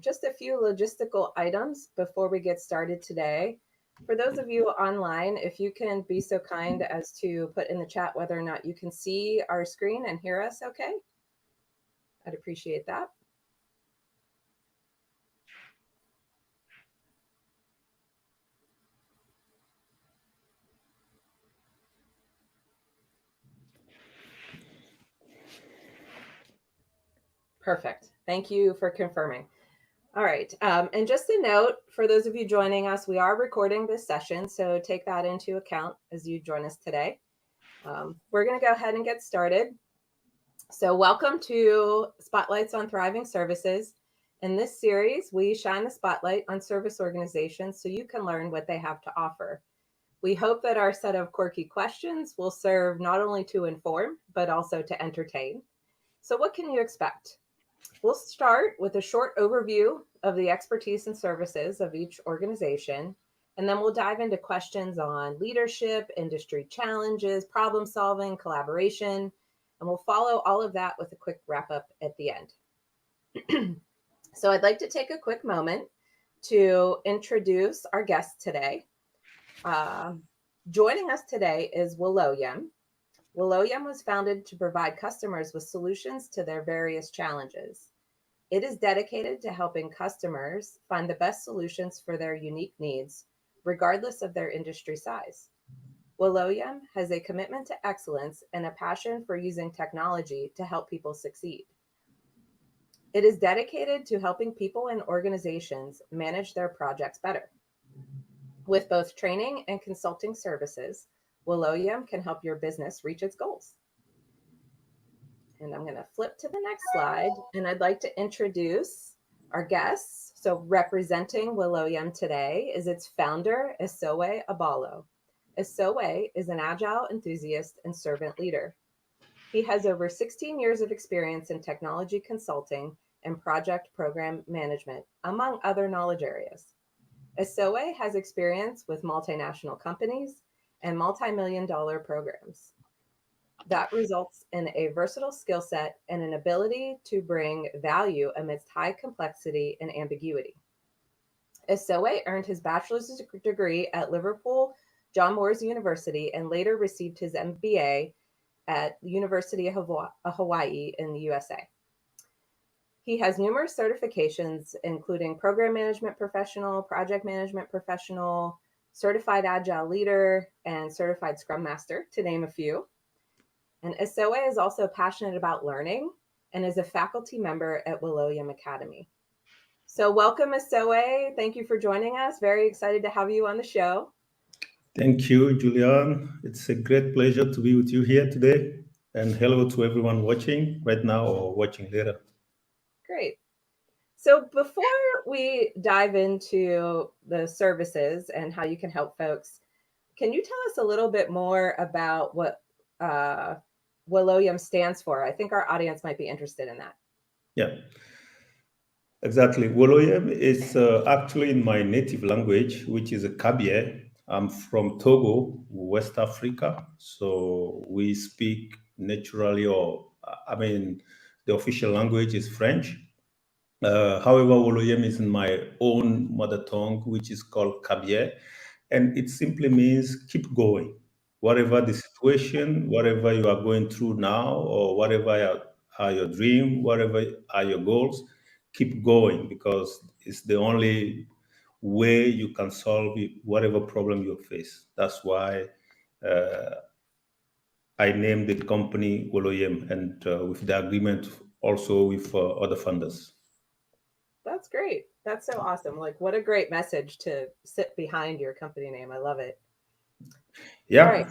Just a few logistical items before we get started today. For those of you online, if you can be so kind as to put in the chat whether or not you can see our screen and hear us okay, I'd appreciate that. Perfect. Thank you for confirming. All right. And just a note for those of you joining us, we are recording this session, so take that into account as you join us today. We're going to go ahead and get started. So welcome to Spotlights on Thriving Services. In this series, we shine the spotlight on service organizations so you can learn what they have to offer. We hope that our set of quirky questions will serve not only to inform, but also to entertain. So what can you expect? We'll start with a short overview of the expertise and services of each organization, and then we'll dive into questions on leadership, industry challenges, problem solving, collaboration, and we'll follow all of that with a quick wrap up at the end. So I'd like to take a quick moment to introduce our guest today. Joining us today is Woloyem. Woloyem was founded to provide customers with solutions to their various challenges. It is dedicated to helping customers find the best solutions for their unique needs, regardless of their industry size. Woloyem has a commitment to excellence and a passion for using technology to help people succeed. It is dedicated to helping people and organizations manage their projects better. With both training and consulting services, Woloyem can help your business reach its goals. And I'm going to flip to the next slide. And I'd like to introduce our guests. So representing Woloyem today is its founder, Esowe Abalo. Esowe is an agile enthusiast and servant leader. He has over 16 years of experience in technology consulting and project program management, among other knowledge areas. Esowe has experience with multinational companies and multi-million-dollar programs. That results in a versatile skill set and an ability to bring value amidst high complexity and ambiguity. Esowe earned his bachelor's degree at Liverpool John Moores University and later received his MBA at the University of Hawaii in the USA. He has numerous certifications, including Program Management Professional, Project Management Professional, Certified Agile Leader, and Certified Scrum Master, to name a few. And Esowe is also passionate about learning and is a faculty member at Woloyem Academy. So welcome, Esowe. Thank you for joining us. Very excited to have you on the show. Thank you, Julianne. It's a great pleasure to be with you here today. And hello to everyone watching right now or watching later. Great. So before we dive into the services and how you can help folks, can you tell us a little bit more about what Woloyem stands for? I think our audience might be interested in that. Yeah, exactly. Woloyem is actually in my native language, which is a Kabye. I'm from Togo, West Africa. So we speak naturally, the official language is French. However, Woloyem is in my own mother tongue, which is called Kabye, and it simply means keep going. Whatever the situation, whatever you are going through now, or whatever are your dream, whatever are your goals, keep going because it's the only way you can solve whatever problem you face. That's why I named the company Woloyem, and with the agreement also with other funders. That's great. That's so awesome. Like, what a great message to sit behind your company name. I love it. Yeah, All right.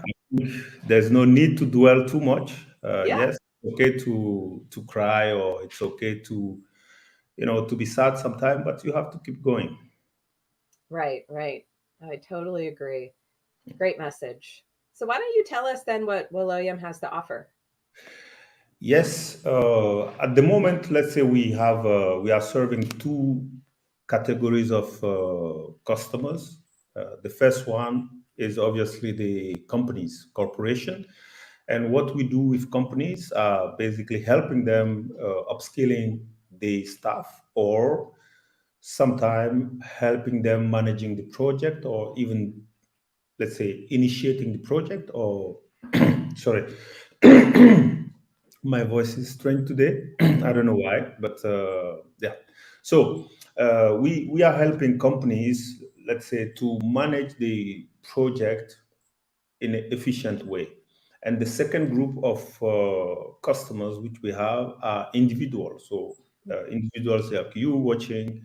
there's no need to dwell too much. Yeah. Yes, it's okay to cry, or it's okay to be sad sometimes, but you have to keep going. Right. I totally agree. Great message. So why don't you tell us then what Woloyem has to offer? Yes, at the moment, let's say we are serving two categories of customers. The first one is obviously the companies, corporation, and what we do with companies are basically helping them upskilling the staff or sometime helping them managing the project, or even, let's say, initiating the project, or sorry, my voice is strange today. I don't know why, but yeah. So we are helping companies, let's say, to manage the project in an efficient way. And the second group of customers which we have are individuals. So individuals like you watching,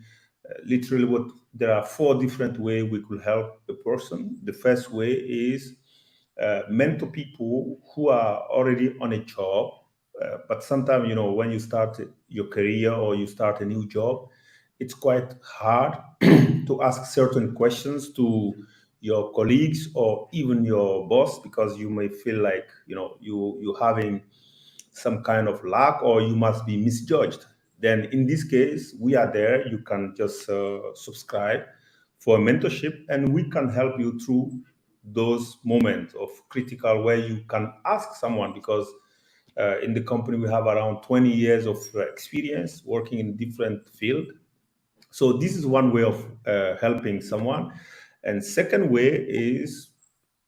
literally, what there are four different ways we could help a person. The first way is mentor people who are already on a job, but sometimes, when you start your career or you start a new job, it's quite hard to ask certain questions to your colleagues or even your boss, because you may feel like, you having some kind of lack, or you must be misjudged. Then in this case, we are there. You can just subscribe for mentorship, and we can help you through those moments of critical where you can ask someone, because in the company we have around 20 years of experience working in different field. So this is one way of helping someone. And second way is,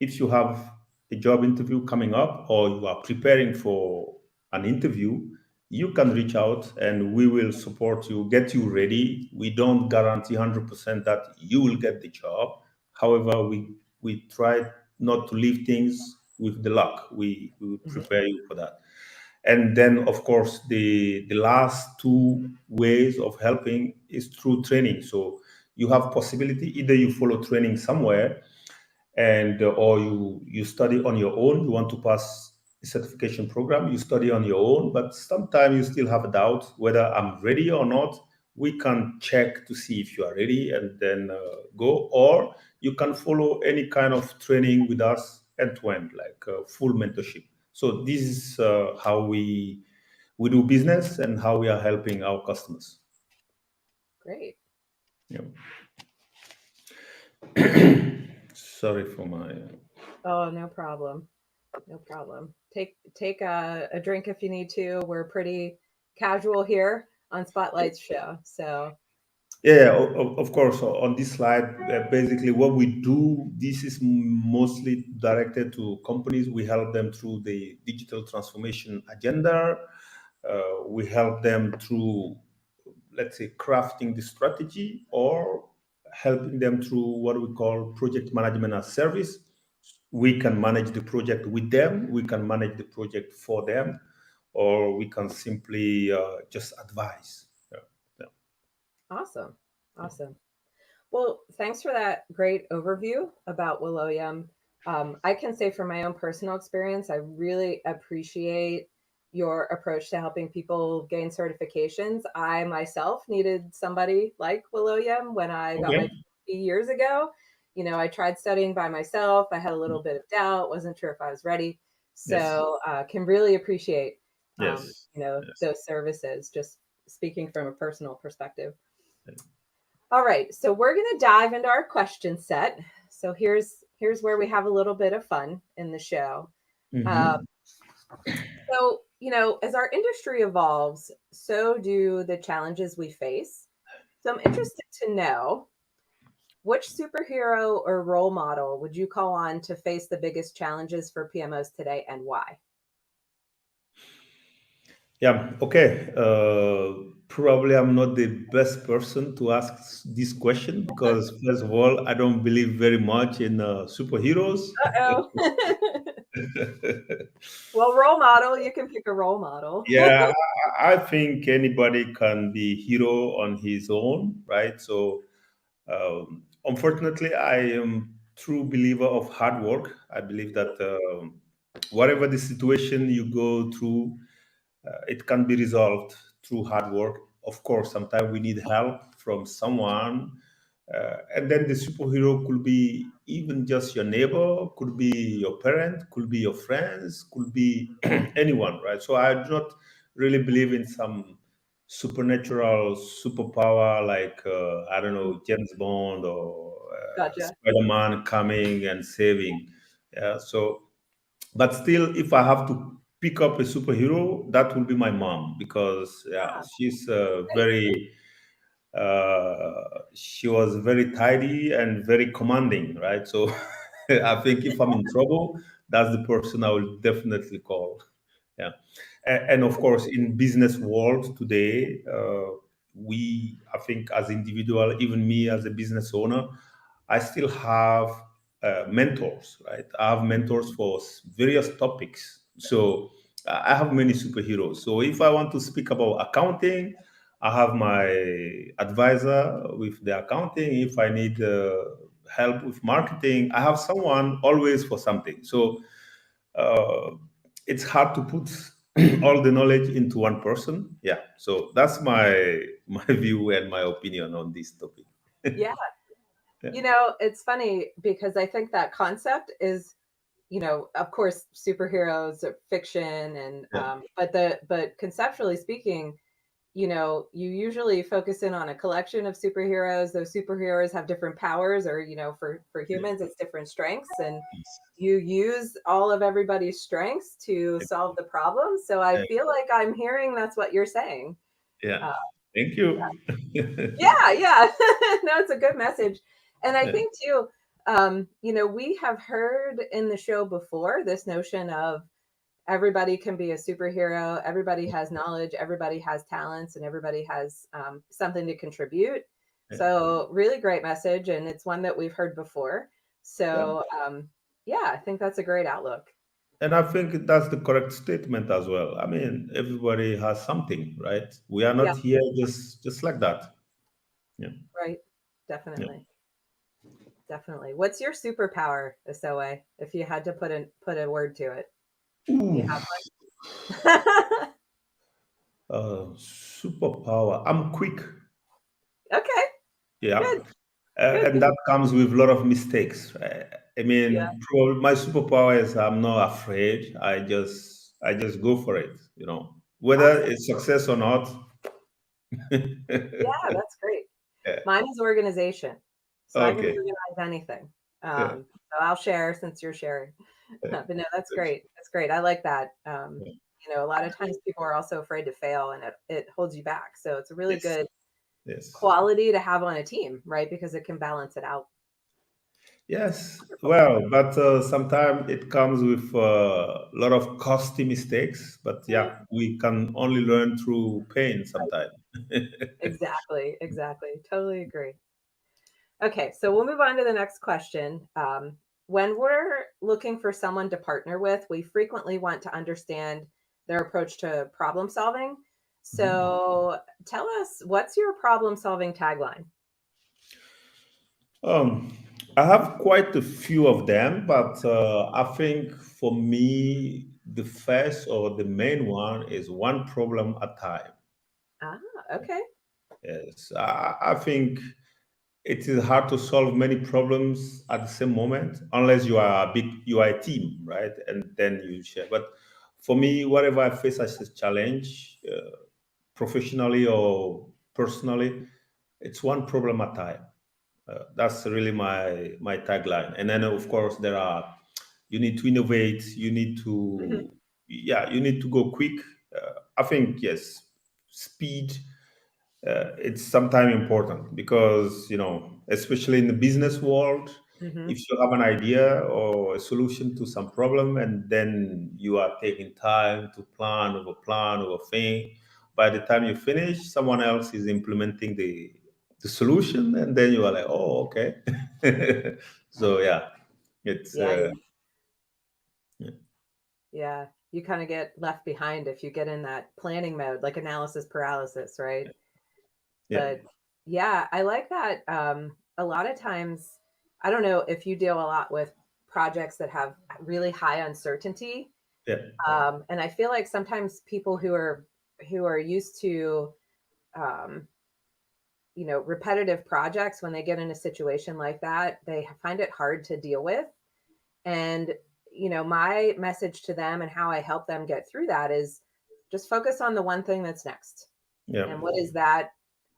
if you have a job interview coming up, or you are preparing for an interview, you can reach out and we will support you, get you ready. We don't guarantee 100% that you will get the job. However, we try not to leave things with the luck. We will Mhm. prepare you for that. And then, of course, the last two ways of helping is through training. So you have possibility, either you follow training somewhere, and or you study on your own. You want to pass a certification program, you study on your own, but sometimes you still have a doubt whether I'm ready or not. We can check to see if you are ready, and then go. Or you can follow any kind of training with us end to end, like full mentorship. So this is how we do business and how we are helping our customers. Great. Yeah. Sorry for my. Oh, no problem. No problem. Take a drink if you need to. We're pretty casual here on Spotlight's show. So, Yeah, of course. On this slide, basically what we do, this is mostly directed to companies. We help them through the digital transformation agenda. We help them through, let's say, crafting the strategy, or helping them through what we call project management as service. We can manage the project with them, we can manage the project for them, or we can simply just advise. Yeah. awesome. Awesome. Well, thanks for that great overview about Woloyem. I can say from my own personal experience, I really appreciate your approach to helping people gain certifications. I myself needed somebody like Woloyem when I got my Okay. PhD years ago. I tried studying by myself. I had a little bit of doubt, wasn't sure if I was ready. Yes. So, can really appreciate, Yes. Yes. those services, just speaking from a personal perspective. All right, so we're going to dive into our question set. So here's where we have a little bit of fun in the show. Uh, Mm-hmm. so as our industry evolves, so do the challenges we face. So I'm interested to know, which superhero or role model would you call on to face the biggest challenges for PMOs today, and why? Yeah. Okay. Probably I'm not the best person to ask this question, because first of all, I don't believe very much in superheroes. Uh-oh. Well, role model, you can pick a role model. Yeah, I think anybody can be hero on his own, right? So, unfortunately, I am true believer of hard work. I believe that whatever the situation you go through, it can be resolved through hard work. Of course, sometimes we need help from someone. And then the superhero could be even just your neighbor, could be your parent, could be your friends, could be anyone, right? So I do not really believe in some supernatural superpower like, I don't know, James Bond or Gotcha. Spider-Man coming and saving. Yeah, so, but still, if I have to pick up a superhero, that will be my mom, because yeah, Ah, she's nice. very. She was very tidy and very commanding, right? So I think if I'm in trouble, that's the person I will definitely call. Yeah, and of course, in business world today, I think, as individual, even me as a business owner, I still have mentors, right? I have mentors for various topics. So I have many superheroes. So if I want to speak about accounting, I have my advisor with the accounting. If I need help with marketing, I have someone always for something. So uh, it's hard to put all the knowledge into one person. Yeah. So that's my view and my opinion on this topic. Yeah. Yeah. It's funny because I think that concept is, of course, superheroes are fiction, and Yeah. but conceptually speaking, you usually focus in on a collection of superheroes. Those superheroes have different powers, or for humans, it's different strengths, and you use all of everybody's strengths to solve the problem. So I Yeah. feel like I'm hearing that's what you're saying. Yeah. Uh, Thank you. yeah, yeah. No, it's a good message. And I Yeah. think too, we have heard in the show before this notion of everybody can be a superhero, everybody has knowledge, everybody has talents, and everybody has something to contribute. Yeah. So really great message, and it's one that we've heard before. Yeah. So yeah, I think that's a great outlook. And I think that's the correct statement as well. I mean, everybody has something, right? We are Yeah, not here just like that. Yeah. right. Yeah. Definitely. Definitely. What's your superpower, Asoe, if you had to put a word to it? Do you Ooh, have one? superpower. I'm quick. Okay, Yeah. good, good. And that comes with a lot of mistakes. I Yeah, mean, probably my superpower is I'm not afraid. I just go for it. Whether awesome. it's success or not. Yeah, that's great. Yeah. Mine is organization, so I can Okay. organize anything. Yeah. So I'll share since you're sharing. Yeah. But no, that's Good. great. That's great. I like that. Yeah. A lot of times people are also afraid to fail, and it holds you back. So it's a really Yes. good Yes. quality to have on a team, right? Because it can balance it out. Yes. Wonderful. Well, but sometimes it comes with a lot of costly mistakes. But Yeah, yeah, we can only learn through pain sometimes. exactly. Exactly. Totally agree. Okay, so we'll move on to the next question. When we're looking for someone to partner with, we frequently want to understand their approach to problem solving. Mhm. So tell us, what's your problem solving tagline? Um, I have quite a few of them, but I think for me, the first or the main one is one problem at a time. Ah, okay. Yes, I think it is hard to solve many problems at the same moment unless you are a team, right? And then you share. But for me, whatever I face as a challenge, professionally or personally, it's one problem at a time. That's really my tagline. And then of course you need to innovate. Mhm, You need to go quick. I think yes, speed. It's sometimes important because especially in the business world, mhm. if you have an idea or a solution to some problem and then you are taking time to plan over thing, by the time you finish, someone else is implementing the solution, and then you are like, oh, okay. So yeah, it's Yeah, yeah. You kind of get left behind if you get in that planning mode, like analysis paralysis, right? yeah, But yeah, I like that. A lot of times, I don't know if you deal a lot with projects that have really high uncertainty. yeah, And I feel like sometimes people who are used to um, repetitive projects, when they get in a situation like that, they find it hard to deal with. And my message to them and how I help them get through that is just focus on the one thing that's next. yeah, And what is that?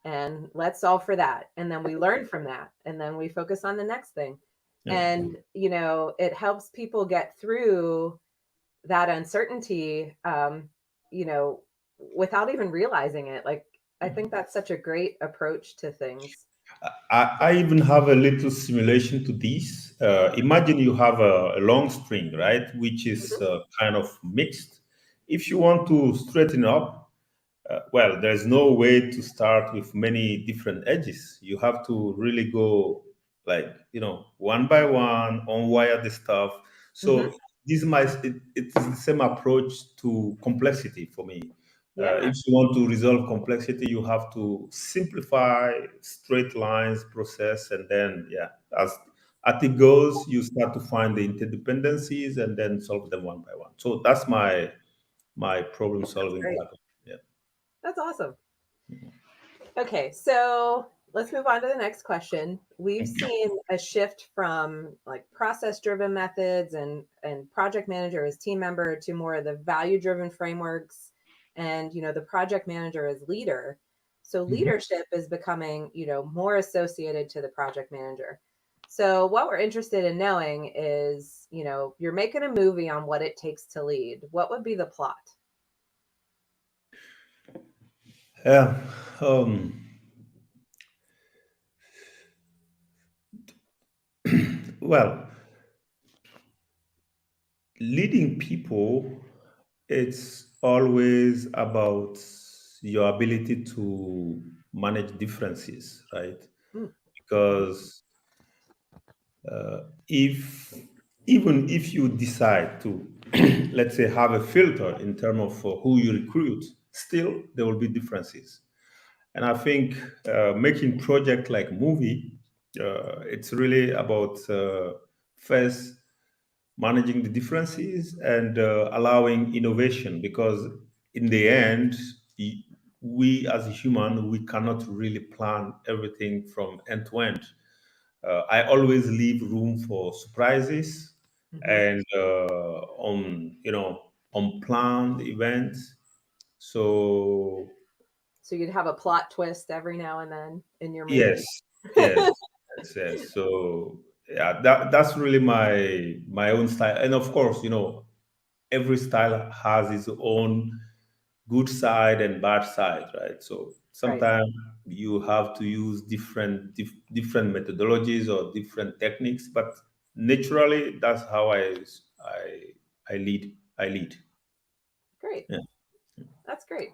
And let's solve for that. And then we learn from that. And then we focus on the next thing. yeah, And, it helps people get through that uncertainty, you know, without even realizing it. Like, I think that's such a great approach to things. I even have a little simulation to this. Imagine you have a long string, right, which is Mhm. kind of mixed. If you want to straighten up, well, there's no way to start with many different edges. You have to really go like, one by one, unwire the stuff. Mhm. So it is the same approach to complexity for me. Yeah, If you want to resolve complexity, you have to simplify straight lines process, and then as it goes, you start to find the interdependencies and then solve them one by one. So that's my problem that's solving great. pattern. Yeah. That's awesome. Okay, so let's move on to the next question. We've seen a shift from like process-driven methods and project manager as team member to more of the value-driven frameworks and the project manager as leader. So Mhm. leadership is becoming, more associated to the project manager. So what we're interested in knowing is, you're making a movie on what it takes to lead. What would be the plot? Yeah. Um, well, leading people, it's always about your ability to manage differences, right? Mm, Because if even if you decide to, let's say, have a filter in terms of who you recruit, still there will be differences. And I think making project like movie, it's really about first managing the differences and allowing innovation, because in the end, we as a human, we cannot really plan everything from end to end. I always leave room for surprises mhm. and on unplanned events. So So you'd have a plot twist every now and then in your yes, movie. yes, yes, yes. So yeah, that's really my own style, and of course, every style has its own good side and bad side, right? So Right. sometimes you have to use different methodologies or different techniques, but naturally, that's how I I lead. I lead. Great. Yeah. That's great.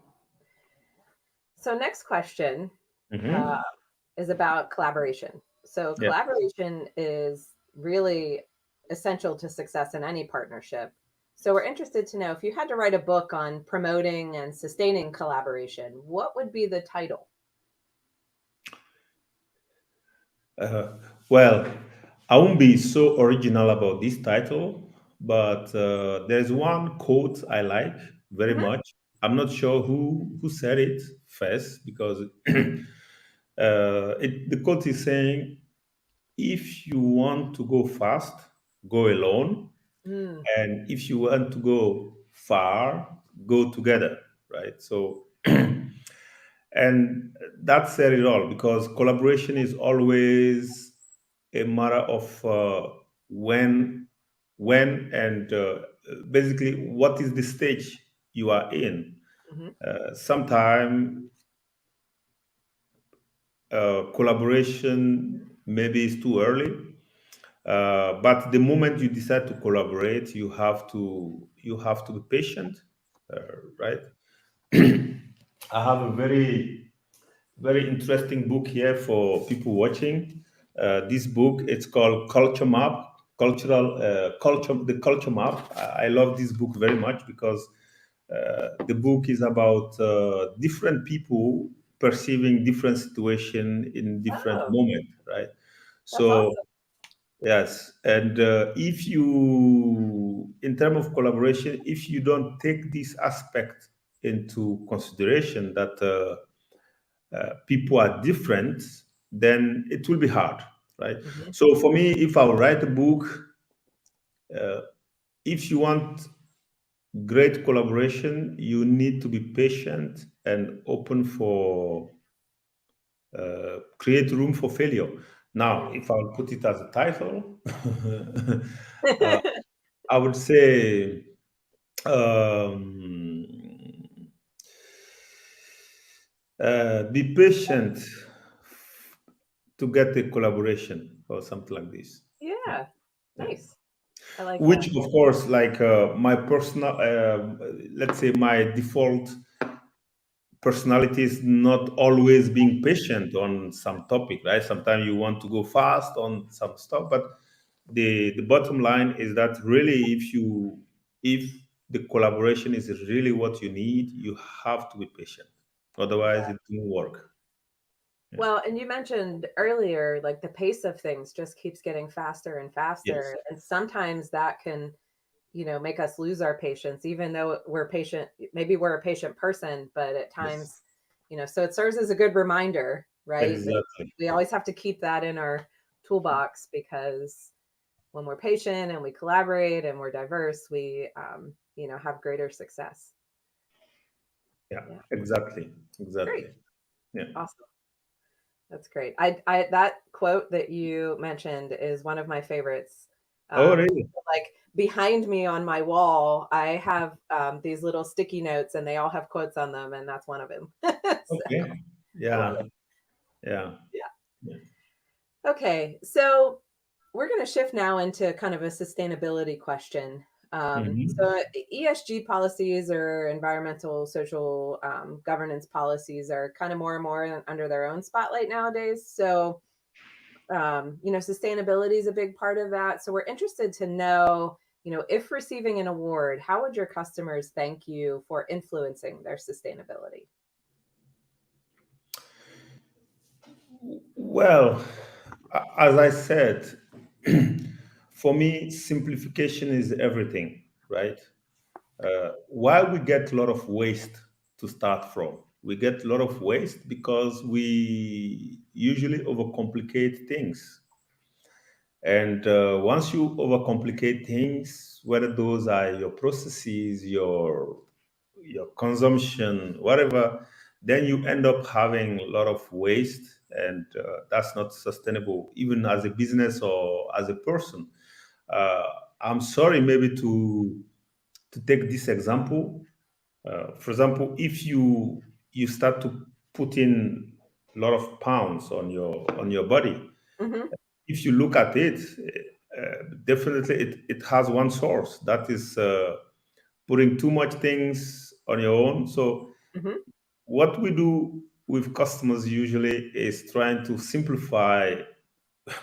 So next question uh, Hmm. is about collaboration. So Yeah. collaboration is really essential to success in any partnership. So we're interested to know if you had to write a book on promoting and sustaining collaboration, what would be the title? Uh, well, I won't be so original about this title, but there's one quote I like very Mhm. much. I'm not sure who said it first, because the quote is saying, "If you want to go fast, go alone, Mm, and if you want to go far, go together." Right. So and that said it all, because collaboration is always a matter of when and basically what is the stage you are in. mhm. Sometime collaboration maybe is too early, but the moment you decide to collaborate, you have to be patient, right? I have a very interesting book here for people watching. This book, it's called Culture Map, the Culture Map. I love this book very much because the book is about different people perceiving different situation in different Oh, moment, right? that's So awesome. yes, and if you, in terms of collaboration, if you don't take this aspect into consideration, that people are different, then it will be hard, right? Mhm. So for me, if I write a book, if you want great collaboration, you need to be patient and open for create room for failure. Now, Mm. if I'll put it as a title, uh, I would say um, Be patient to get the collaboration or something like this. Yeah, Yeah. yeah. Nice. I like that. Which, of course, like my personal, let's say, my default personality is not always being patient on some topic, right? Sometimes you want to go fast on some stuff, but the bottom line is that really, if the collaboration is really what you need, you have to be patient. Otherwise, Yeah. it won't work. Yeah. Well, and you mentioned earlier, like the pace of things just keeps getting faster and Yes. faster. And sometimes that can, make us lose our patience, even though we're patient. Maybe we're a patient person, but at Yes. times, so it serves as a good reminder, right? That Exactly. we always have to keep that in our toolbox because when we're patient and we collaborate and we're diverse, we, have greater success. Yeah. Yeah. Exactly. Great. Exactly. Yeah. Awesome. That's great. I that quote that you mentioned is one of my favorites. Oh, Um, really? like behind me on my wall, I have these little sticky notes, and they all have quotes on them, and that's one of them. So Okay. I love Yeah. it. Yeah. Yeah. Yeah. Okay, so we're going to shift now into kind of a sustainability question. Hmm. So ESG policies or environmental, social governance policies are kind of more and more under their own spotlight nowadays. So sustainability is a big part of that. So we're interested to know, if receiving an award, how would your customers thank you for influencing their sustainability? Well, as I said, for me, simplification is everything, right? Why we get a lot of waste to start from? We get a lot of waste because we usually overcomplicate things. And once you overcomplicate things, whether those are your processes, your consumption, whatever, then you end up having a lot of waste, and that's not sustainable, even as a business or as a person. Uh, I'm sorry, maybe to take this example. For example, if you start to put in a lot of pounds on your body, Hmm. if you look at it, definitely it has one source, that is putting too much things on your own. So Hmm. what we do with customers usually is trying to simplify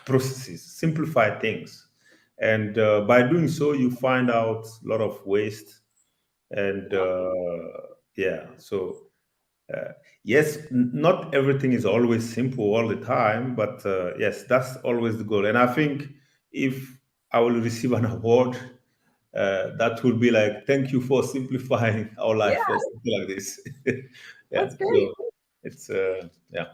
processes, simplify things, and by doing so, you find out a lot of waste. And Yeah. yeah, so yes, not everything is always simple all the time, but yes, that's always the goal. And I think if I will receive an award, that will be like, thank you for simplifying our life Yeah, or something like this. Yeah, that's so great. it's yeah,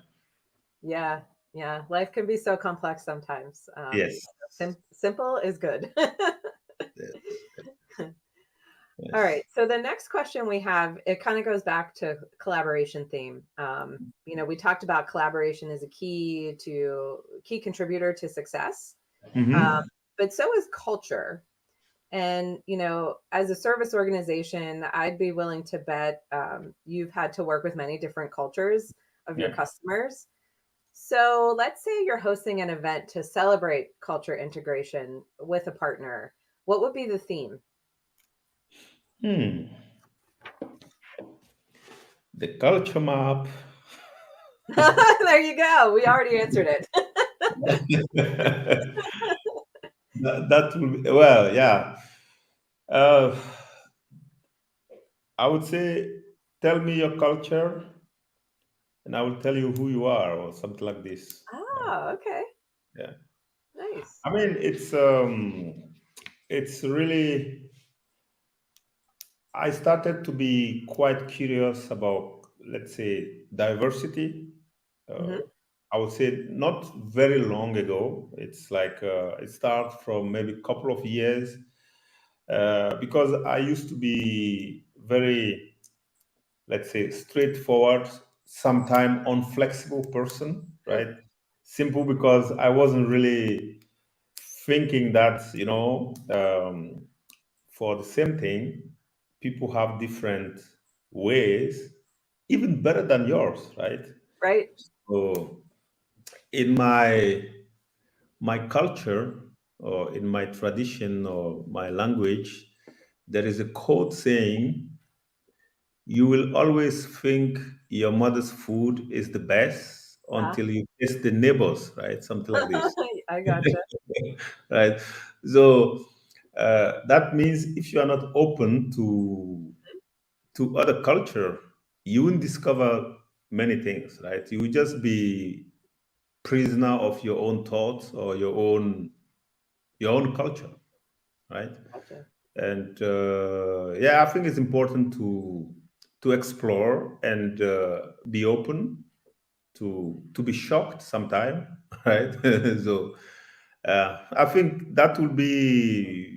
Yeah. Yeah. Life can be so complex sometimes. yes, Simple is good. yes, All right. yes. So the next question we have, it kind of goes back to collaboration theme. We talked about collaboration as a key contributor to success, um, Hmm. but so is culture. And as a service organization, I'd be willing to bet you've had to work with many different cultures of your Yeah. customers. So let's say you're hosting an event to celebrate culture integration with a partner. What would be the theme? Hmm. The culture map. There you go. We already answered it. That will be, well, yeah. Uh, I would say, tell me your culture, and I will tell you who you are, or something like this. Oh, okay. Yeah. Nice. I mean, it's really. I started to be quite curious about, let's say, diversity. Uh, Hmm. I would say not very long ago. It's like it starts from maybe a couple of years, because I used to be very, let's say, straightforward, sometime unflexible person, right? Simple because I wasn't really thinking that, for the same thing, people have different ways even better than yours, right? Right. So in my culture or in my tradition or my language, there is a quote saying, "You will always think your mother's food is the best Ah, until you taste the neighbors," right? Something like this, I gotcha. right? So that means if you are not open to other culture, you won't discover many things, right? You will just be prisoner of your own thoughts or your own culture, right? Gotcha. And yeah, I think it's important to explore and be open to be shocked sometime, right? So I think that will be.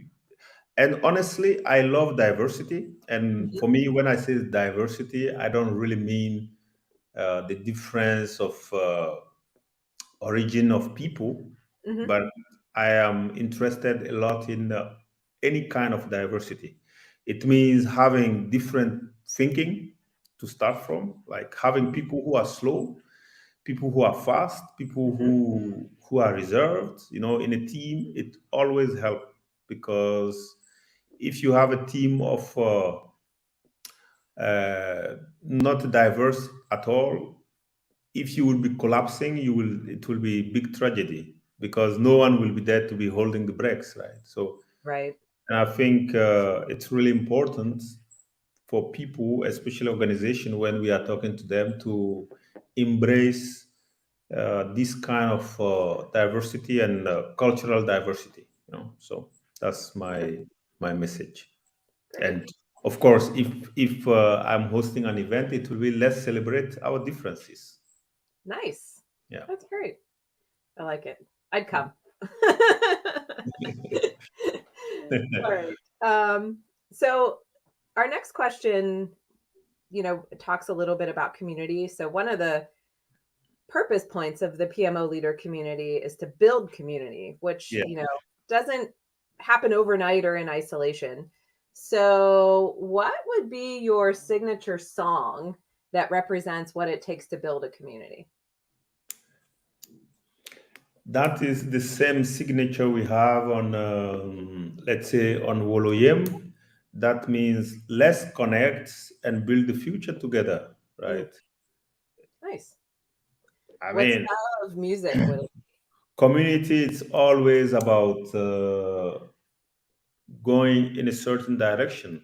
And honestly, I love diversity. And Hmm. for me, when I say diversity, I don't really mean the difference of origin of people, Hmm. but I am interested a lot in any kind of diversity. It means having different thinking to start from, like having people who are slow, people who are fast, people Hmm. who are reserved. In a team, it always helps because if you have a team of not diverse at all, if you will be collapsing, it will be big tragedy because no one will be there to be holding the brakes, right? So, Right. and I think it's really important for people, especially organization, when we are talking to them, to embrace this kind of diversity and cultural diversity. So that's my message. Great. And of course, if I'm hosting an event, it will be let's celebrate our differences. Nice. Yeah. That's great. I like it. I'd come. All right. So our next question, talks a little bit about community. So one of the purpose points of the PMO leader community is to build community, which, Yeah. doesn't happen overnight or in isolation. So, what would be your signature song that represents what it takes to build a community? That is the same signature we have on, let's say, on Woloyem. That means let's connect and build the future together, Mm, right? nice. I What mean, style of music would it? community, it's always about going in a certain direction.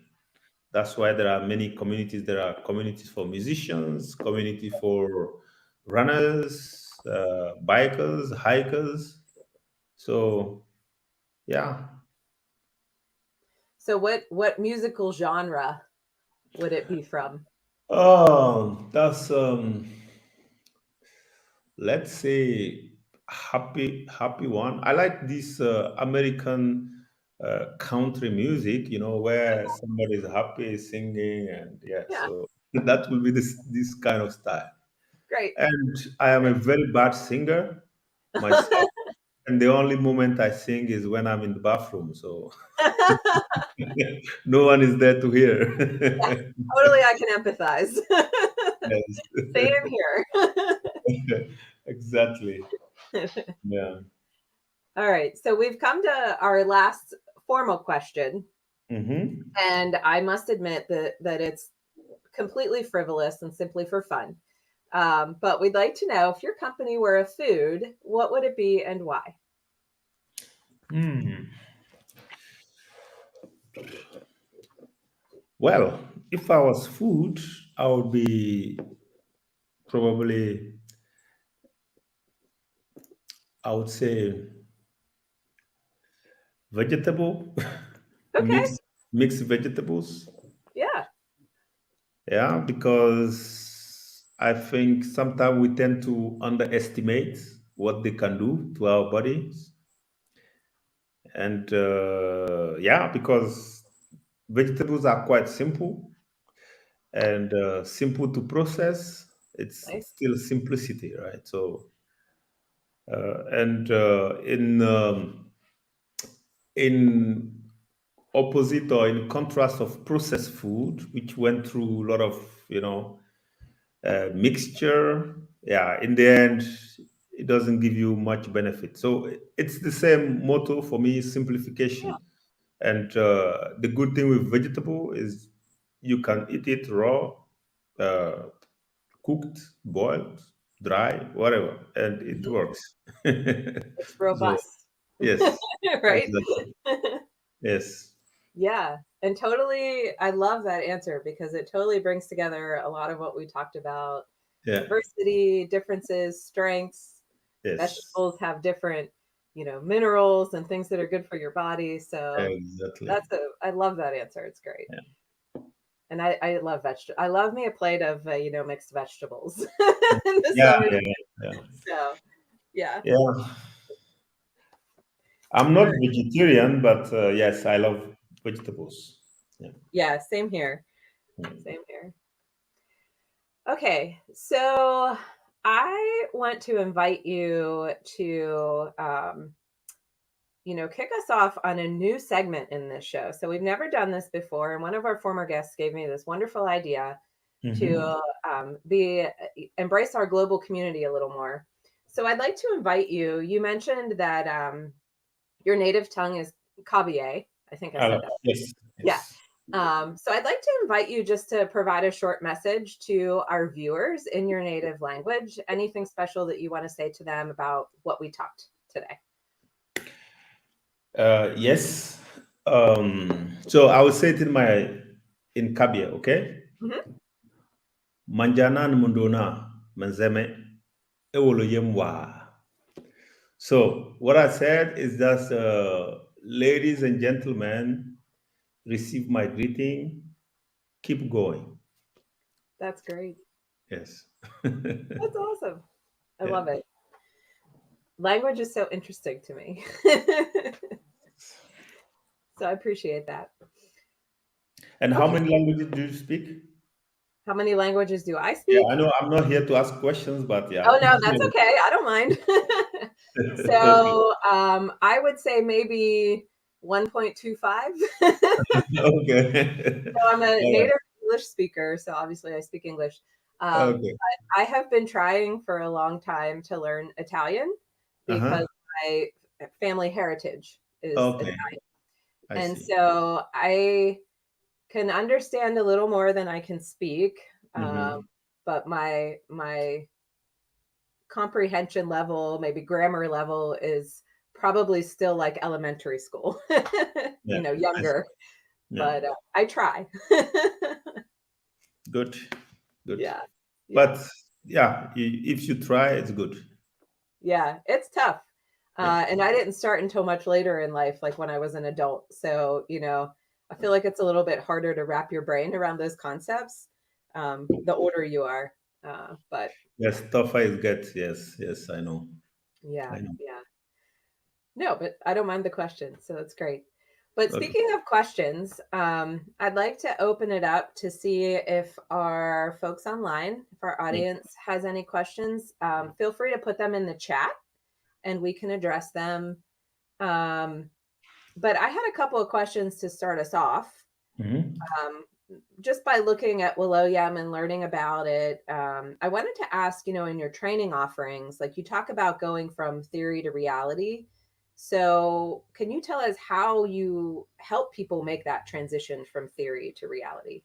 That's why there are many communities. There are communities for musicians, community for runners, bikers, hikers. So, yeah. So, what musical genre would it be from? Oh, that's let's say happy one. I like this American country music, where somebody is happy singing, and yeah, Yeah, so that will be this kind of style. great. And I am a very bad singer myself, and the only moment I sing is when I'm in the bathroom, so no one is there to Yeah, hear. totally, I can empathize. Yes. Same here. Exactly. Yeah. All right. So we've come to our last formal question. Hmm. And I must admit that it's completely frivolous and simply for fun. But we'd like to know if your company were a food, what would it be and why? Hmm. Well, if I was food, I would be probably, I would say, vegetable, Okay. mixed vegetables. Yeah. Yeah, because I think sometimes we tend to underestimate what they can do to our bodies. And yeah, because vegetables are quite simple and simple to process. It's Nice. still simplicity, right? So, and in opposite or in contrast of processed food, which went through a lot of, mixture. Yeah, in the end, it doesn't give you much benefit. So it's the same motto for me: Yeah. simplification. And the good thing with vegetable is you can eat it raw, uh, cooked, boiled, dry, whatever, and it Mhm. works. It's So robust, yes, right? exactly. Yes, Yeah, and totally, I love that answer because it totally brings together a lot of what we talked about: yeah, diversity, differences, strengths. yes, Vegetables have different, minerals and things that are good for your body. So exactly. I love that answer. It's great. Yeah, And I love I love me a plate of, mixed vegetables in the yeah, summer. yeah, yeah. So yeah. Yeah. I'm All not right. vegetarian, but yes, I love vegetables. Yeah. Yeah, same here. Mm. Same here. Okay, so I want to invite you to, kick us off on a new segment in this show. So we've never done this before, and one of our former guests gave me this wonderful idea Mhm. to be embrace our global community a little more. So I'd like to invite you. You mentioned that your native tongue is Kabiye. I think I said that. Yes, Yeah. yes. So I'd like to invite you just to provide a short message to our viewers in your native language. Anything special that you want to say to them about what we talked today? Yes. So I will say it in Kabia, okay? Hmm. Manjana mundona manzeme Woloyem-Webinar. So what I said is that, ladies and gentlemen, receive my greeting. Keep going. That's great. Yes. That's awesome. I Yeah. love it. Language is so interesting to me. So I appreciate that. And how Okay. many languages do you speak? How many languages do I Yeah, speak? I know I'm not here to ask questions, but yeah. Oh, no, that's okay. I don't mind. Okay. So I would say maybe 1.25. Okay. So I'm a All right. native English speaker, so obviously I speak English. Okay. But I have been trying for a long time to learn Italian because Uh-huh. my family heritage is Okay. Italian. I And see. so I can understand a little more than I can speak. Mm-hmm. But my comprehension level, maybe grammar level, is probably still like elementary school, Yeah. I see. younger, Yeah. but I try. Good. Good. Yeah. Yeah. But yeah, if you try, it's good. Yeah. It's tough. Yeah. And I didn't start until much later in life, like when I was an adult. So, I feel like it's a little bit harder to wrap your brain around those concepts the older you are. But Yes, tougher it gets. Yes. Yes, I know. yeah, I know. yeah. No, but I don't mind the question. So that's great. But Okay. speaking of questions, I'd like to open it up to see if our folks online, if our Mm. audience has any questions. Feel free to put them in the chat and we can address them. Um, but I had a couple of questions to start us off. Mm-hmm. Um, just by looking at Woloyem and learning about it, I wanted to ask, in your training offerings, like you talk about going from theory to reality. So, can you tell us how you help people make that transition from theory to reality?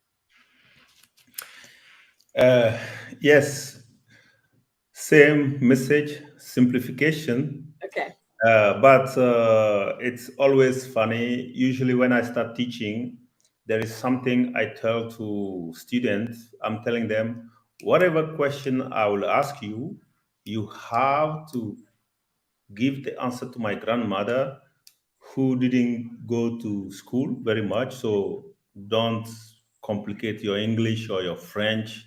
Uh, yes, same message, simplification. Okay. But it's always funny. Usually, when I start teaching, there is something I tell to students. I'm telling them, whatever question I will ask you, you have to give the answer to my grandmother who didn't go to school very much. So don't complicate your English or your French.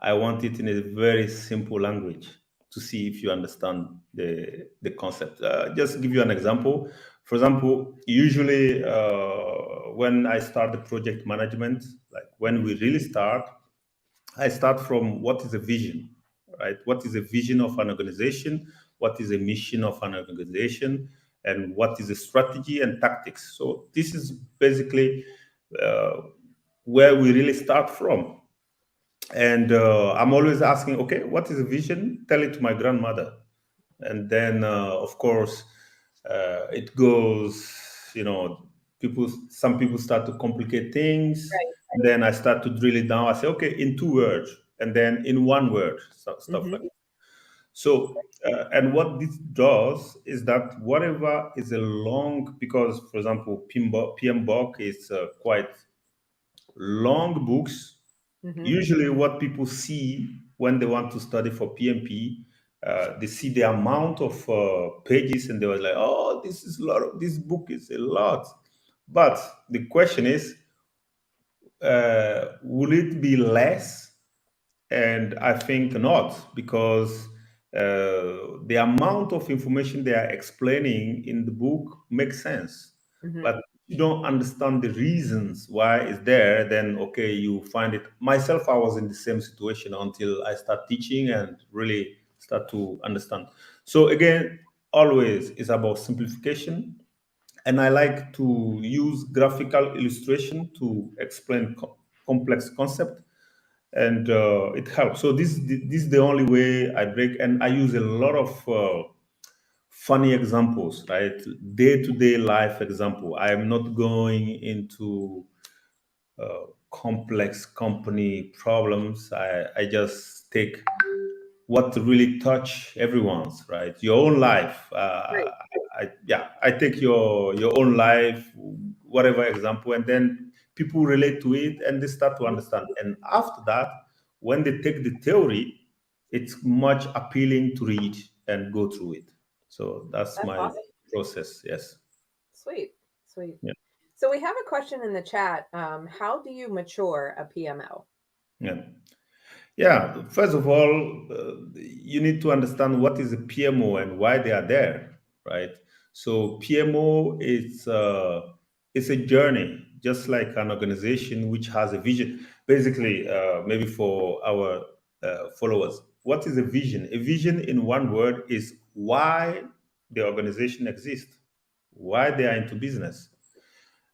I want it in a very simple language to see if you understand the concept. Just give you an example. For example, usually when I start the project management, like when we really start, I start from what is a vision, right? What is a vision of an organization? What is a mission of an organization? And what is a strategy and tactics? So this is basically uh, where we really start from. And I'm always asking, okay, what is a vision? Tell it to my grandmother. And then, of course, it goes, you know, some people start to complicate things. Right. And then I start to drill it down. I say, okay, in 2 words, and then in 1 word, stuff like Mm-hmm. that. So, and what this does is that whatever is a long, because, for example, PMBOK is quite long books. Mm-hmm. Usually, what people see when they want to study for PMP, they see the amount of pages and they were like, "Oh, this is a lot. This book is a lot." But the question is, will it be less? And I think not, because the amount of information they are explaining in the book makes sense. Mm-hmm. But if you don't understand the reasons why it's there, then okay, you find it. Myself, I was in the same situation until I start teaching and really start to understand. So again, always it's about simplification. And I like to use graphical illustration to explain complex concept, and it helps. So this is the only way I break, and I use a lot of funny examples, right? Day to day life example. I am not going into complex company problems. I just take what really touch everyone's, right, your own life. Right. I take your own life, whatever example, and then people relate to it and they start to Mhm. understand. And after that, when they take the theory, it's much appealing to read and go through it. So that's That's my awesome. process. Yes. Sweet. Sweet. Yeah. So we have a question in the chat. How do you mature a PMO? Yeah. Yeah, first of all, you need to understand what is a PMO and why they are there, right? So PMO is it's a journey, just like an organization which has a vision. Basically, maybe for our followers, what is a vision? A vision, in 1 word, is why the organization exists, why they are into business.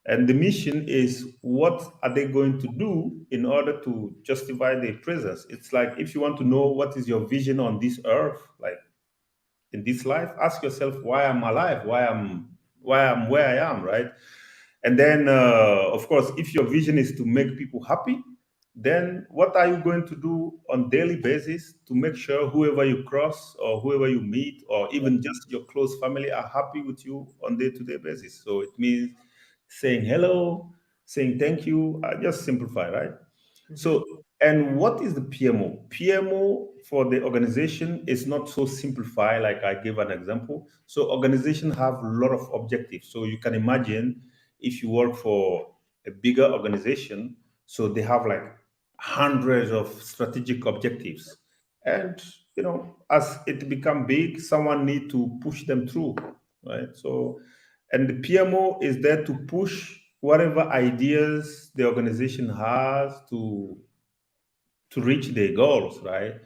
And the mission is, what are they going to do in order to justify their presence? It's like, if you want to know what is your vision on this earth, like in this life, ask yourself why I'm alive, why I'm where I am, right? And then, of course, if your vision is to make people happy, then what are you going to do on daily basis to make sure whoever you cross or whoever you meet or even just your close family are happy with you on day-to-day basis? So it means saying hello, saying thank you. I just simplify, right? Mm-hmm. So, and what is the PMO? PMO for the organization is not so simplified, like I gave an example. So, organization have a lot of objectives. So you can imagine, if you work for a bigger organization, so they have like hundreds of strategic objectives. And as it become big, someone need to push them through, right? So, and the PMO is there to push whatever ideas the organization has to reach their goals, right?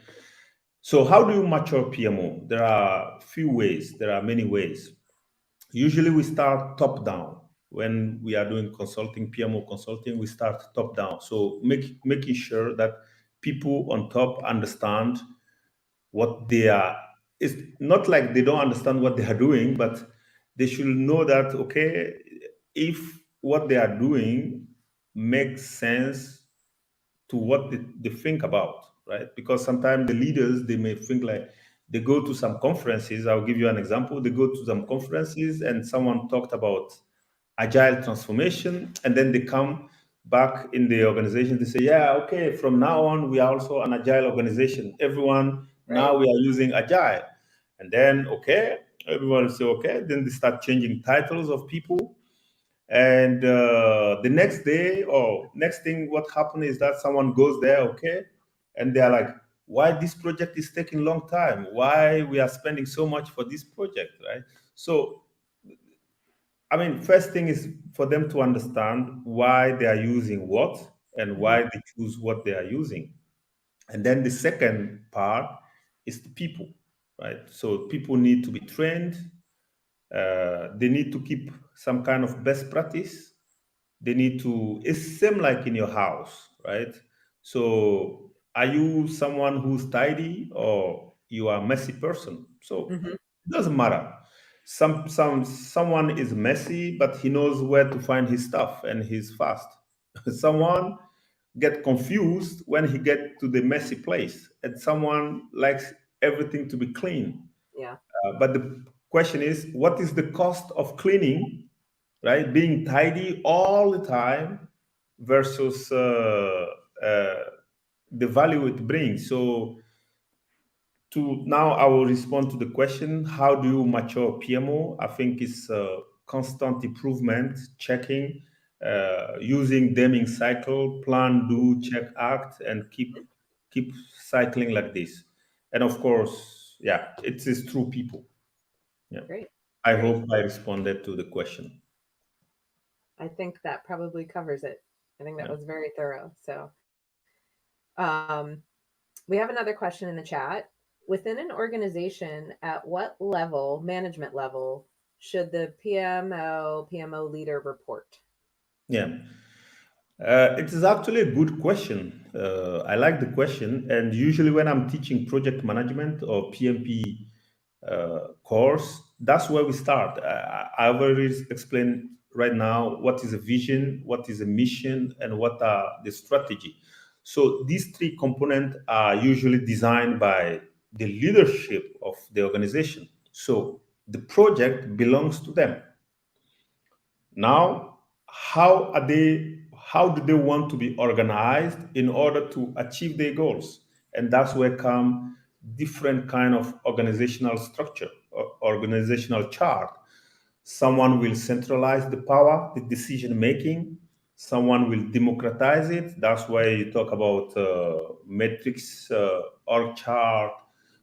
So how do you mature PMO? There are few ways. There are many ways. Usually we start top down. When we are doing consulting, PMO consulting, we start top down. So making sure that people on top understand what they are. It's not like they don't understand what they are doing, but they should know that, okay, if what they are doing makes sense to what they think about, right? Because sometimes the leaders, they may think like, they go to some conferences. I'll give you an example. They go to some conferences and someone talked about agile transformation, and then they come back in the organization. They say, yeah, okay, from now on we are also an agile organization. Everyone, Right. now we are using agile. And then, okay, everyone will say, okay. Then they start changing titles of people, and the next day or next thing, what happened is that someone goes there, okay, and they're like, why this project is taking long time? Why we are spending so much for this project, right? So, I mean, first thing is for them to understand why they are using what and Mm-hmm. why they choose what they are using. And then the second part is the people, right? So people need to be trained. They need to keep some kind of best practice. They need to, it's same like in your house, right? So are you someone who's tidy or you are a messy person? So Hmm. it doesn't matter. Someone is messy, but he knows where to find his stuff and he's fast. Someone get confused when he get to the messy place, and someone likes everything to be clean. Yeah. But the question is, what is the cost of cleaning, right? Being tidy all the time versus uh, the value it brings. So to now, I will respond to the question: how do you mature PMO? I think it's constant improvement, checking, using Deming cycle, plan, do, check, act, and keep cycling like this. And of course, yeah, it is through people. Yeah. Great. I Great. hope I responded to the question. I think that probably covers it. I think that Yeah. was very thorough. So, um, we have another question in the chat. Within an organization, at what level, management level, should the PMO leader report? Yeah. It is actually a good question. I like the question. And usually, when I'm teaching project management or PMP course, that's where we start. I've already explained right now what is a vision, what is a mission, and what are the strategy. So these three components are usually designed by the leadership of the organization. So the project belongs to them. Now, how do they want to be organized in order to achieve their goals? And that's where come different kind of organizational structure or organizational chart. Someone will centralize the power, the decision making. Someone will democratize it. That's why you talk about metrics, org chart,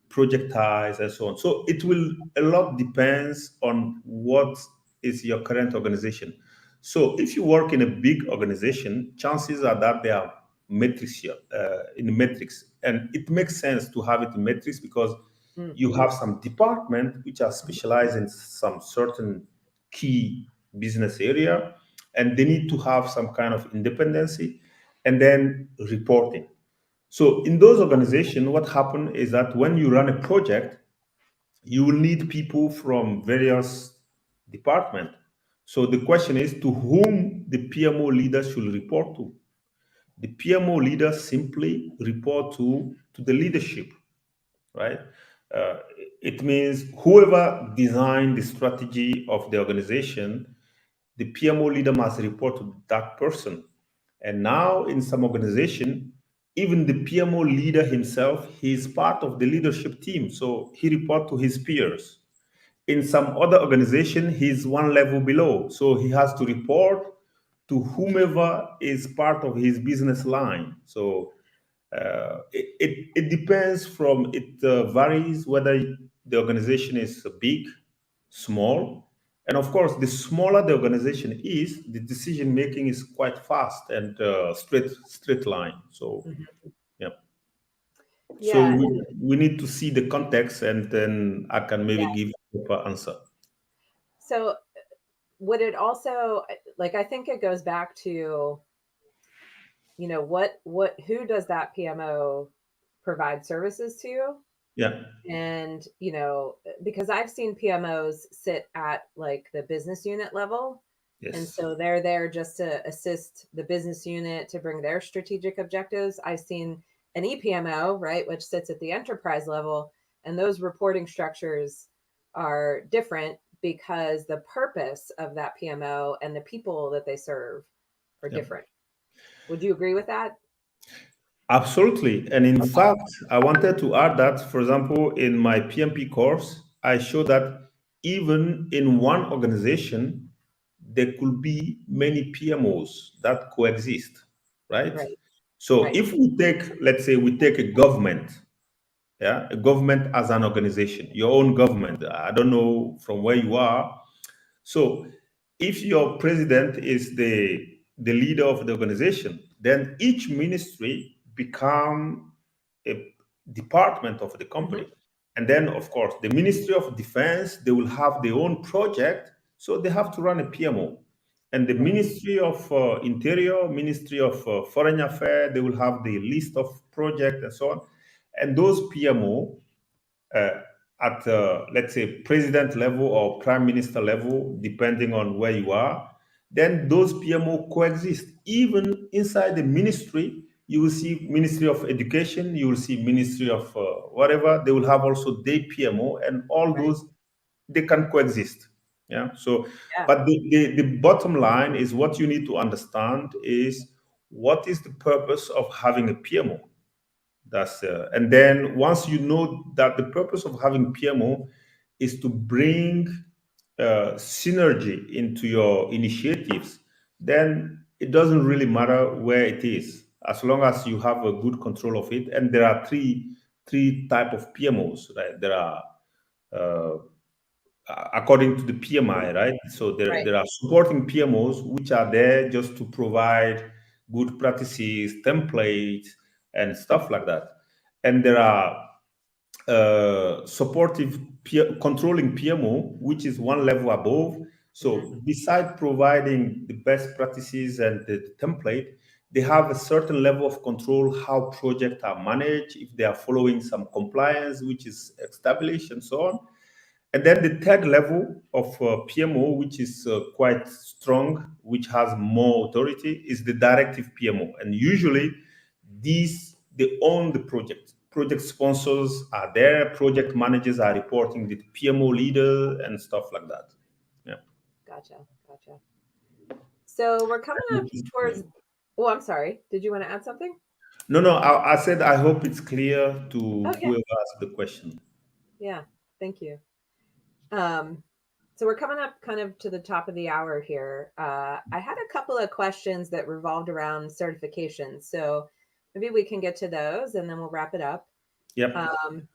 projectize, and so on. So it will a lot depends on what is your current organization. So if you work in a big organization, chances are that there are metrics here in metrics, and it makes sense to have it in metrics because Mm, you have some department which are mhm, specialized in some certain key business area, and they need to have some kind of independency and then reporting. So in those organizations, what happens is that when you run a project, you will need people from various departments. So the question is to whom the PMO leader should report to. The PMO leader simply report to the leadership, right? Uh, it means whoever designed the strategy of the organization, the PMO leader must report to that person. And now, in some organization, even the PMO leader himself, he is part of the leadership team, so he report to his peers. In some other organization, he's one level below, so he has to report to whomever is part of his business line. So it depends from it varies whether the organization is big, small, and of course, the smaller the organization is, the decision making is quite fast and straight line. So mhm. yeah. So Yeah, we need to see the context, and then I can yeah. maybe give a proper answer. So would it also, like, I think it goes back to, who does that PMO provide services to? Yeah. And, because I've seen PMOs sit at like the business unit level. And Yes. so they're there just to assist the business unit to bring their strategic objectives. I've seen an EPMO, right, which sits at the enterprise level. And those reporting structures are different because the purpose of that PMO and the people that they serve are Yeah. different. Would you agree with that? Absolutely. And in fact, I wanted to add that, for example, in my PMP course, I show that even in one organization, there could be many PMOs that coexist, right? Right, So right. if we take, let's say, we take a government, yeah, a government as an organization, your own government. I don't know from where you are, so if your president is the leader of the organization, then each ministry become a department of the Hmm. company. And then of course the Ministry of Defense, they will have their own project, so they have to run a PMO. And the Right. Ministry of Interior, Ministry of Foreign Affairs, they will have the list of projects and so on. And those PMO uh, at, let's say, president level or prime minister level, depending on where you are, then those PMO coexist. Even inside the ministry, you will see Ministry of Education, you will see Ministry of whatever, they will have also their PMO, and all Right. those, they can coexist. Yeah. So, Yeah. but the bottom line is what you need to understand is what is the purpose of having a PMO. That's and then once you know that the purpose of having PMO is to bring synergy into your initiatives, then it doesn't really matter where it is, as long as you have a good control of it. And there are three type of PMOs, right? There are uh, according to the PMI, right? So Right. there are supporting PMOs which are there just to provide good practices, templates, and stuff like that. And there are supportive controlling PMO, which is one level above. Hmm. So beside providing the best practices and the template, they have a certain level of control how projects are managed, if they are following some compliance which is established and so on. And then the third level of PMO, which is quite strong, which has more authority, is the directive PMO. And usually, these they own the project. Project sponsors are there. Project managers are reporting to the PMO leader and stuff like that. Yeah. Gotcha. Gotcha. So we're coming up Yeah. towards. Oh, I'm sorry. Did you want to add something? No, no. I said I hope it's clear to Oh, yeah. whoever asked the question. Yeah. Thank you. Um, so we're coming up kind of to the top of the hour here. I had a couple of questions that revolved around certifications. So maybe we can get to those and then we'll wrap it up. Yep. Um,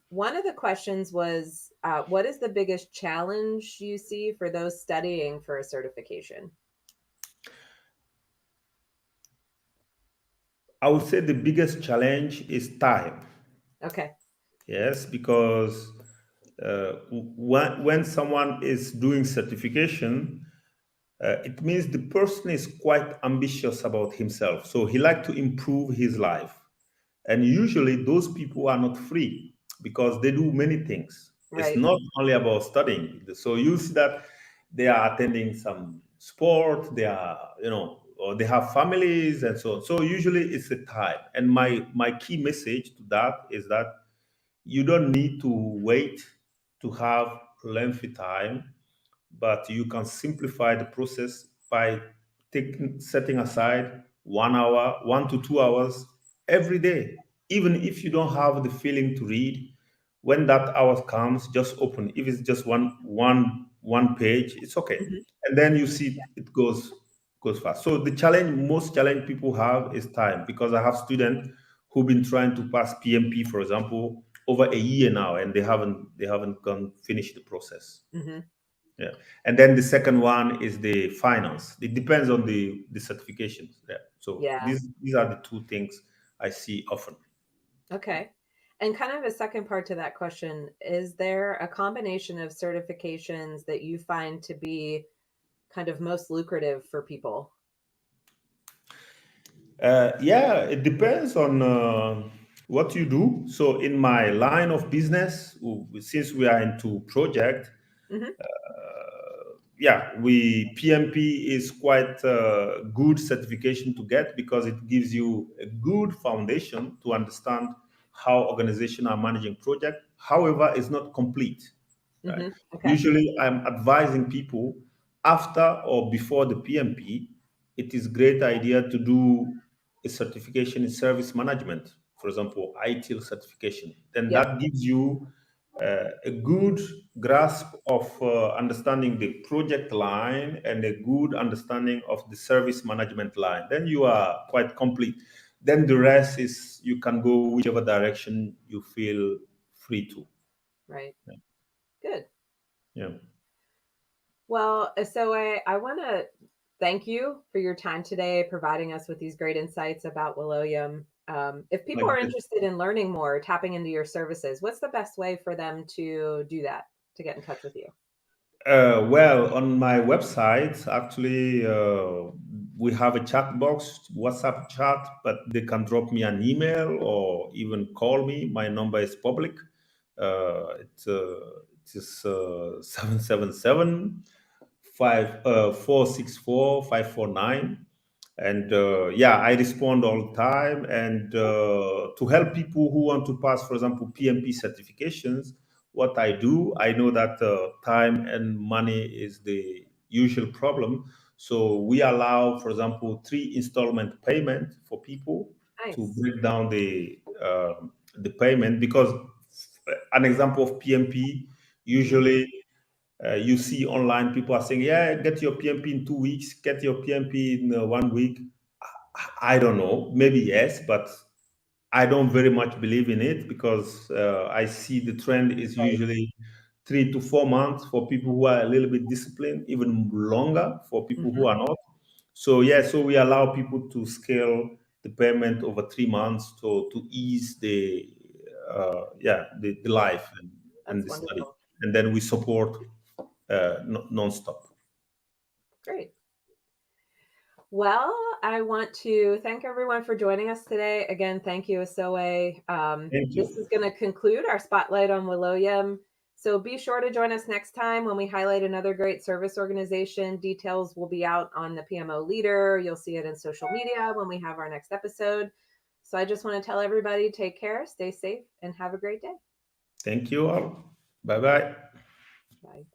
one of the questions was, what is the biggest challenge you see for those studying for a certification? I would say the biggest challenge is time. Okay. Yes, because when someone is doing certification, it means the person is quite ambitious about himself. So he like to improve his life. And usually those people are not free because they do many things. It's Right. not only about studying. So you see that they are attending some sport, they are, or they have families and so on. So usually it's a time. And my key message to that is that you don't need to wait to have lengthy time, but you can simplify the process by setting aside 1 hour, 1 to 2 hours every day. Even if you don't have the feeling to read, when that hour comes, just open. If it's just one page, it's okay. Hmm. And then you see it goes fast. So the most challenge people have is time, because I have students who've been trying to pass PMP, for example, over a year now, and they haven't gone finish the process. Hmm. Yeah. And then the second one is the finance. It depends on the certifications. Yeah. So Yeah. these are the two things I see often. Okay. And kind of a second part to that question, is there a combination of certifications that you find to be kind of most lucrative for people? Yeah, it depends on what you do. So in my line of business, since we are into project, Hmm. yeah, we PMP is quite a good certification to get because it gives you a good foundation to understand how organizations are managing project. However, it's not complete. Right? Hmm. Okay. Usually, I'm advising people after or before the PMP. It is great idea to do a certification in service management, for example, ITIL certification. Then Yep. that gives you a good grasp of understanding the project line and a good understanding of the service management line. Then you are quite complete. Then the rest is you can go whichever direction you feel free to. Right. Good. Yeah. Well, so I want to thank you for your time today, providing us with these great insights about Willoyam. If people Like are this. interested in learning more, tapping into your services, what's the best way for them to do that, to get in touch with you? Well, on my website, actually, we have a chat box, WhatsApp chat, but they can drop me an email or even call me. My number is public. It is 777 464 549. And yeah, I respond all the time. And to help people who want to pass, for example, PMP certifications, what I do, I know that time and money is the usual problem. So we allow, for example, 3 installment payment for people to Nice. break down the payment, because an example of PMP, usually you see online people are saying, yeah, get your PMP in 2 weeks, get your PMP in 1 week. I don't know, maybe yes, but I don't very much believe in it, because I see the trend is Right. usually 3 to 4 months for people who are a little bit disciplined, even longer for people who Mhm. are not. So yeah, so we allow people to scale the payment over 3 months to ease the life and That's the study, wonderful. and then we support non-stop. Great. Well, I want to thank everyone for joining us today. Again, thank you, Asoe. Thank This you. is going to conclude our spotlight on Woloyem. So be sure to join us next time when we highlight another great service organization. Details will be out on the PMO Leader. You'll see it in social media when we have our next episode. So I just want to tell everybody, take care, stay safe, and have a great day. Thank you all. Bye bye. Bye.